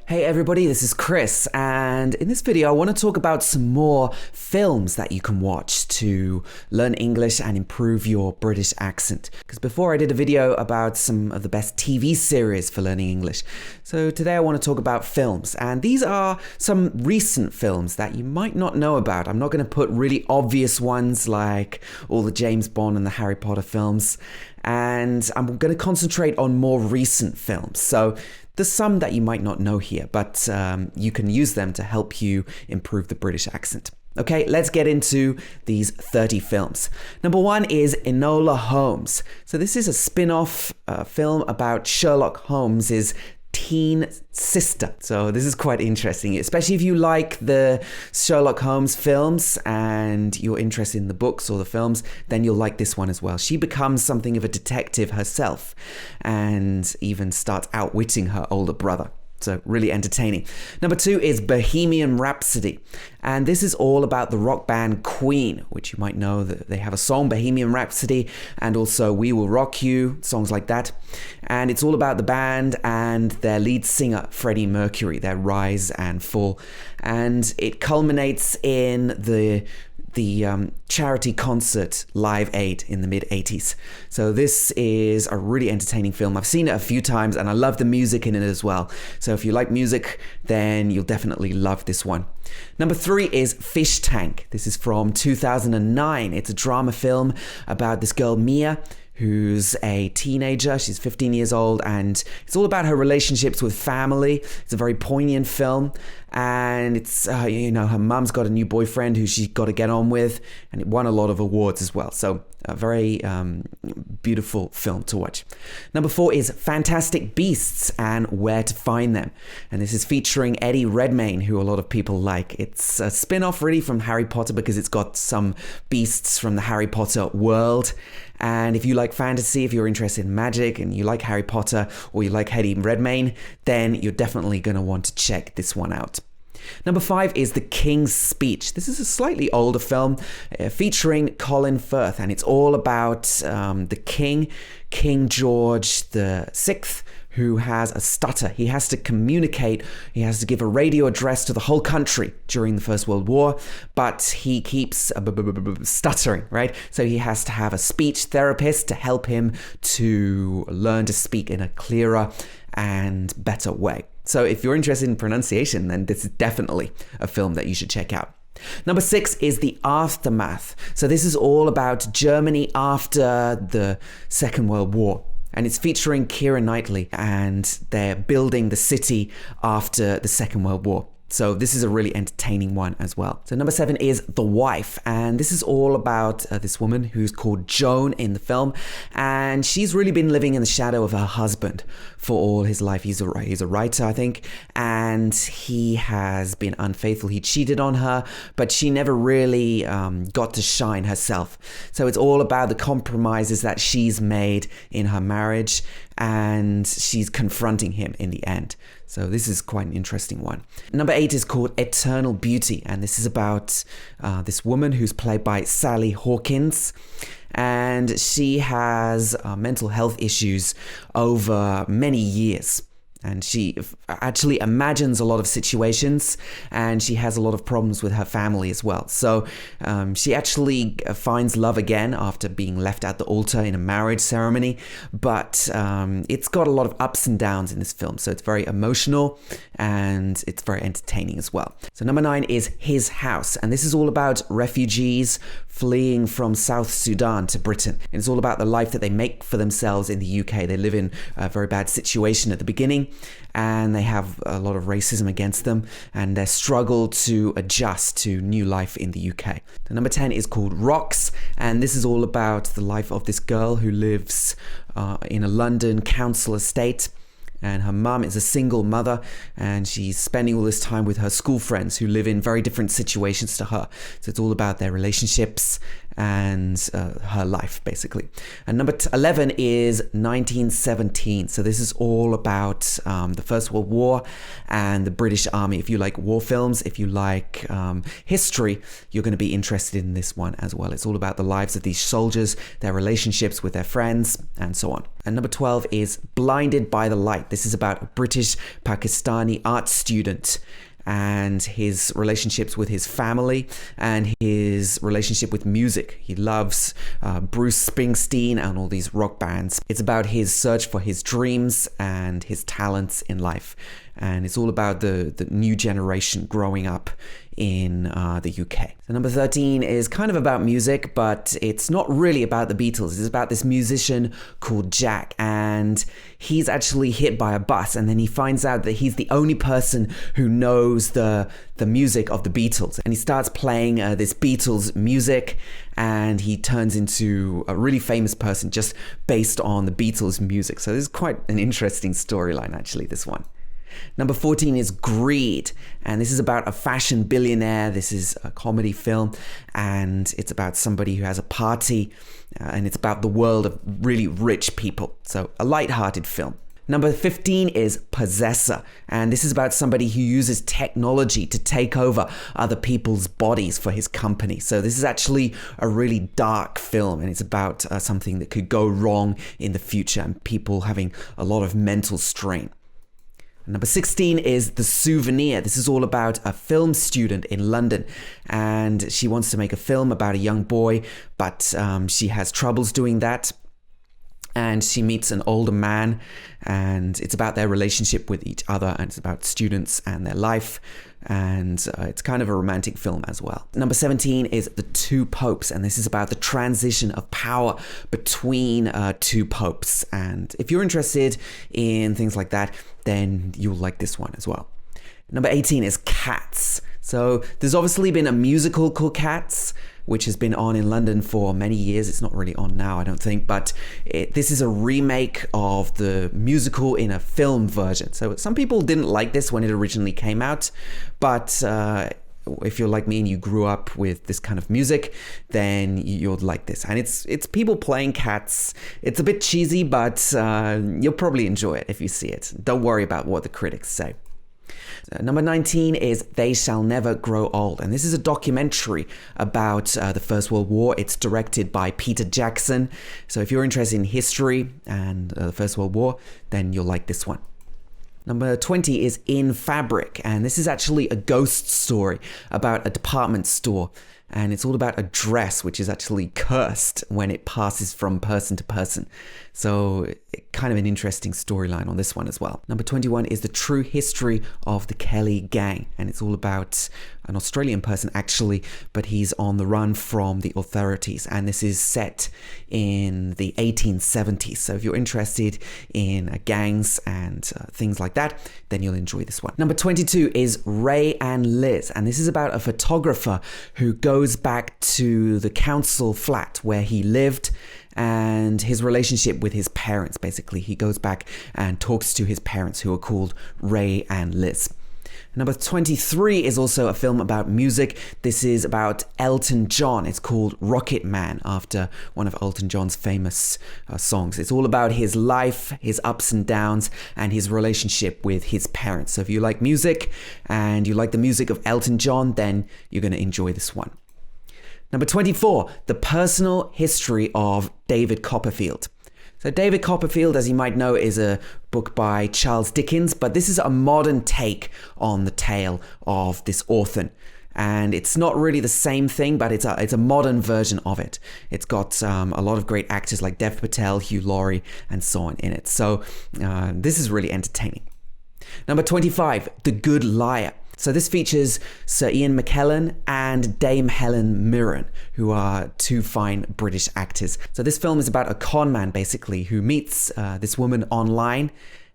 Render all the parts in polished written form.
Hey everybody, this is Chris, and in this video I want to talk about some more films that you can watch to learn English and improve your British accent. Because before I did a video about some of the best TV series for learning English. So today I want to talk about films, and these are some recent films that you might not know about. I'm not going to put really obvious ones like all the James Bond and the Harry Potter films, and I'm going to concentrate on more recent films. So there's some that you might not know here, but you can use them to help you improve the British accent. Okay, let's get into these 30 films. Number 1 is Enola Holmes. So this is a spin-off film about Sherlock Holmes's teen sister. So this is quite interesting, especially if you like the Sherlock Holmes films and you're interested in the books or the films, then you'll like this one as well. She becomes something of a detective herself and even starts outwitting her older brother. So really entertaining. Number 2 is Bohemian Rhapsody. And this is all about the rock band Queen, which you might know that they have a song, Bohemian Rhapsody, and also We Will Rock You, songs like that. And it's all about the band and their lead singer, Freddie Mercury, their rise and fall. And it culminates in the charity concert Live Aid in the mid-80s. So this is a really entertaining film. I've seen it a few times and I love the music in it as well. So if you like music, then you'll definitely love this one. Number 3 is Fish Tank. This is from 2009. It's a drama film about this girl, Mia, who's a teenager. She's 15 years old, and it's all about her relationships with family. It's a very poignant film, and it's, her mum's got a new boyfriend who she's got to get on with, and it won a lot of awards as well. So a very beautiful film to watch. Number 4 is Fantastic Beasts and Where to Find Them. And this is featuring Eddie Redmayne, who a lot of people like. It's a spin-off really from Harry Potter because it's got some beasts from the Harry Potter world. And if you like fantasy, if you're interested in magic and you like Harry Potter or you like Eddie Redmayne, then you're definitely going to want to check this one out. Number 5 is The King's Speech. This is a slightly older film featuring Colin Firth, and it's all about the king, King George VI, who has a stutter. He has to communicate, he has to give a radio address to the whole country during the First World War, but he keeps stuttering, right? So he has to have a speech therapist to help him to learn to speak in a clearer and better way. So if you're interested in pronunciation, then this is definitely a film that you should check out. Number 6 is The Aftermath. So this is all about Germany after the Second World War. And it's featuring Keira Knightley, and they're building the city after the Second World War. So this is a really entertaining one as well. So number 7 is The Wife, and this is all about this woman who's called Joan in the film, and she's really been living in the shadow of her husband for all his life. He's a writer, I think, and he has been unfaithful. He cheated on her, but she never really got to shine herself. So it's all about the compromises that she's made in her marriage, and she's confronting him in the end. So this is quite an interesting one. Number 8 is called Eternal Beauty, and this is about this woman who's played by Sally Hawkins, and she has mental health issues over many years. And she actually imagines a lot of situations, and she has a lot of problems with her family as well. So she actually finds love again after being left at the altar in a marriage ceremony. But it's got a lot of ups and downs in this film. So it's very emotional and it's very entertaining as well. So number 9 is His House. And this is all about refugees fleeing from South Sudan to Britain. And it's all about the life that they make for themselves in the UK. They live in a very bad situation at the beginning, and they have a lot of racism against them, and their struggle to adjust to new life in the UK. The number 10 is called Rocks, and this is all about the life of this girl who lives in a London council estate. And her mum is a single mother, and she's spending all this time with her school friends who live in very different situations to her. So it's all about their relationships and her life, basically. And number 11 is 1917. So this is all about the First World War and the British Army. If you like war films, if you like history, you're going to be interested in this one as well. It's all about the lives of these soldiers, their relationships with their friends, and so on. And number 12 is Blinded by the Light. This is about a British Pakistani art student and his relationships with his family and his relationship with music. He loves Bruce Springsteen and all these rock bands. It's about his search for his dreams and his talents in life. And it's all about the new generation growing up in the UK. So number 13 is kind of about music, but it's not really about the Beatles. It's about this musician called Jack, and he's actually hit by a bus, and then he finds out that he's the only person who knows the music of the Beatles. And he starts playing this Beatles music, and he turns into a really famous person just based on the Beatles music. So this is quite an interesting storyline, actually, this one. Number 14 is Greed, and this is about a fashion billionaire. This is a comedy film, and it's about somebody who has a party, and it's about the world of really rich people. So a light-hearted film. Number 15 is Possessor, and this is about somebody who uses technology to take over other people's bodies for his company. So this is actually a really dark film, and it's about something that could go wrong in the future and people having a lot of mental strain. Number 16 is The Souvenir. This is all about a film student in London, and she wants to make a film about a young boy, but she has troubles doing that. And she meets an older man, and it's about their relationship with each other, and it's about students and their life, and it's kind of a romantic film as well. Number 17 is The Two Popes, and this is about the transition of power between two popes. And if you're interested in things like that, then you'll like this one as well. Number 18 is Cats. So there's obviously been a musical called Cats, which has been on in London for many years. It's not really on now, I don't think, but this is a remake of the musical in a film version. So some people didn't like this when it originally came out, but if you're like me and you grew up with this kind of music, then you'll like this. And it's people playing cats. It's a bit cheesy, but you'll probably enjoy it if you see it. Don't worry about what the critics say. Number 19 is They Shall Never Grow Old, and this is a documentary about the First World War. It's directed by Peter Jackson. So if you're interested in history and the First World War, then you'll like this one. Number 20 is In Fabric, and this is actually a ghost story about a department store. And it's all about a dress which is actually cursed when it passes from person to person. So kind of an interesting storyline on this one as well. Number 21 is The True History of the Kelly Gang. And it's all about an Australian person actually, but he's on the run from the authorities. And this is set in the 1870s. So if you're interested in gangs and things like that, then you'll enjoy this one. Number 22 is Ray and Liz. And this is about a photographer who goes back to the council flat where he lived and his relationship with his parents, basically. He goes back and talks to his parents, who are called Ray and Liz. Number 23 is also a film about music. This is about Elton John. It's called Rocketman, after one of Elton John's famous songs. It's all about his life, his ups and downs, and his relationship with his parents. So if you like music and you like the music of Elton John, then you're going to enjoy this one. Number 24, The Personal History of David Copperfield. So David Copperfield, as you might know, is a book by Charles Dickens, but this is a modern take on the tale of this author. And it's not really the same thing, but it's a modern version of it. It's got a lot of great actors like Dev Patel, Hugh Laurie, and so on in it. So this is really entertaining. Number 25, The Good Liar. So this features Sir Ian McKellen and Dame Helen Mirren, who are two fine British actors. So this film is about a con man, basically, who meets this woman online,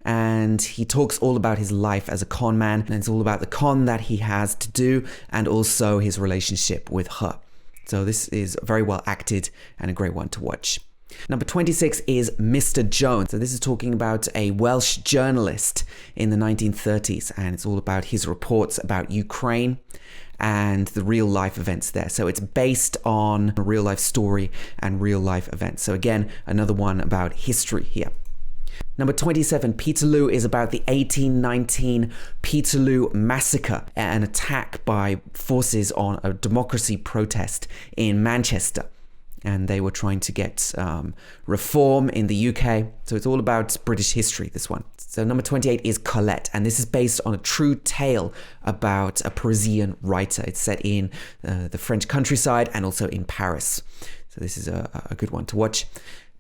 and he talks all about his life as a con man, and it's all about the con that he has to do and also his relationship with her. So this is very well acted and a great one to watch. Number 26 is Mr. Jones. So this is talking about a Welsh journalist in the 1930s, and it's all about his reports about Ukraine and the real life events there. So it's based on a real life story and real life events. So again, another one about history here. Number 27, Peterloo, is about the 1819 Peterloo massacre, an attack by forces on a democracy protest in Manchester. And they were trying to get reform in the UK. So it's all about British history, this one. So number 28 is Colette, and this is based on a true tale about a Parisian writer. It's set in the French countryside and also in Paris. So this is a good one to watch.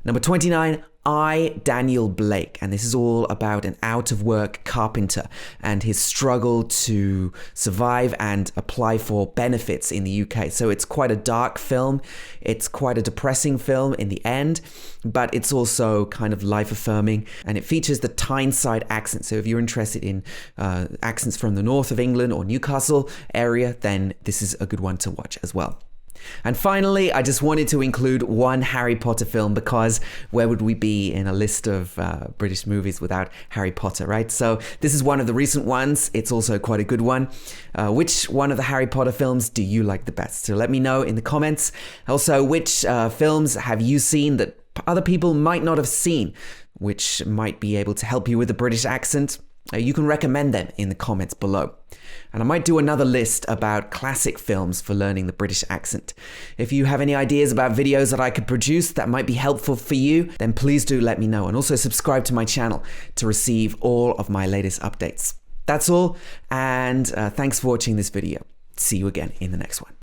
Number 29, Daniel Blake, and this is all about an out-of-work carpenter and his struggle to survive and apply for benefits in the UK. So it's quite a dark film, it's quite a depressing film in the end, but it's also kind of life-affirming, and it features the Tyneside accent. So if you're interested in accents from the north of England or Newcastle area, then this is a good one to watch as well. And finally, I just wanted to include one Harry Potter film, because where would we be in a list of British movies without Harry Potter, right? So this is one of the recent ones. It's also quite a good one. Which one of the Harry Potter films do you like the best? So let me know in the comments. Also, which films have you seen that other people might not have seen, which might be able to help you with the British accent? You can recommend them in the comments below. And I might do another list about classic films for learning the British accent. If you have any ideas about videos that I could produce that might be helpful for you, then please do let me know. And also subscribe to my channel to receive all of my latest updates. That's all, and thanks for watching this video. See you again in the next one.